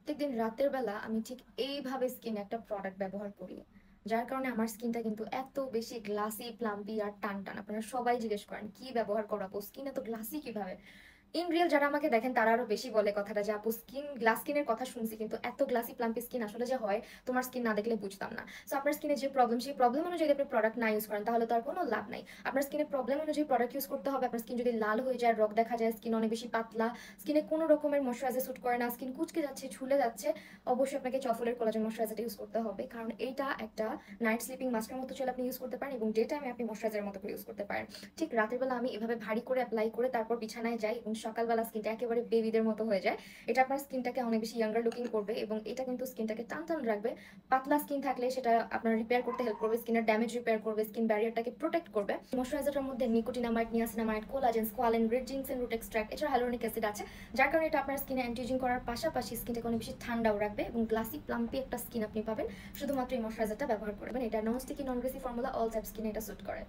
প্রত্যেকদিন রাতের বেলা আমি ঠিক এইভাবে স্কিনে একটা প্রোডাক্ট ব্যবহার করি। যার কারণে আমার স্কিনটা কিন্তু এত বেশি গ্লাসি, প্লাম্পি আর টানটান। আপনারা সবাই জিজ্ঞেস করেন, "কি ব্যবহার করো আপু? স্কিন এত গ্লাসি কিভাবে?" ইন রিয়েল যারা আমাকে দেখেন তারা আরো বেশি বলে কথাটা যে, "আপু গ্লাস স্কিনের কথা শুনছি কিন্তু এত গ্লাসি প্লাম্পি স্কিন আসলে যে হয় তোমার স্কিন না দেখলে বুঝতাম না।" সো আপনার স্কিনে যে প্রবলেম সেই প্রবলেম অনুযায়ী যদি আপনি প্রোডাক্ট না ইউজ করেন তাহলে তো আর কোনো লাভ নাই। আপনার স্কিনে প্রবলেম অনুযায়ী প্রোডাক্ট ইউজ করতে হবে। আপনার স্কিন যদি লাল হয়ে যায়, রগ দেখা যায়, স্কিন অনেক বেশি পাতলা, স্কিনে কোনো রকমের ময়েশ্চারাইজার স্যুট করে না, স্কিন কুঁচকে যাচ্ছে, ঝুলে যাচ্ছে, অবশ্যই আপনাকে চফোলের কোলাজেন ময়েশ্চারাইজারটা ইউজ করতে হবে। কারণ এইটা একটা নাইট স্লিপিং মাস্কের মতো চলে আপনি ইউজ করতে পারেন এবং ডে টাইমে আপনি ময়েশ্চারাইজারের মতো করে ইউজ করতে পারেন। ঠিক রাতের বেলা আমি এভাবে ভারী করে এপ্লাই করে তারপর বিছানায় যাই এবং সকালবেলা স্কিনটা একেবারে বেবিদের মতো হয়ে যায়। এটা আপনার স্কিনটাকে অনেক বেশি ইয়াঙ্গার লুকিং করবে এবং এটা কিন্তু স্কিনটাকে টান টান রাখবে। পাতলা স্কিন থাকলে সেটা আপনার রিপেয়ার করতে হেল্প করবে, স্কিনের ড্যামেজ রিপেয়ার করবে, স্কিন ব্যারিয়ারটাকে প্রোটেক্ট করবে। ময়েশ্চারাইজারটার মধ্যে nicotinamide, niacinamide, collagen, squalane, red ginseng root extract, এছাড়া হ্যালুরনিক অ্যাসিড আছে। যার কারণে এটা আপনার স্কিনে অ্যান্টি এজিং করার পাশাপাশি স্কিনটাকে অনেক বেশি ঠান্ডাও রাখবে এবং গ্লাসি প্লাম্পি একটা স্কিন আপনি পাবেন শুধুমাত্র এই ময়েশ্চারাইজারটা ব্যবহার করবেন। এটা নন স্টিকি, নন গ্রেসি ফর্মুলা, অল টাইপ স্কিনে এটা স্যুট করে।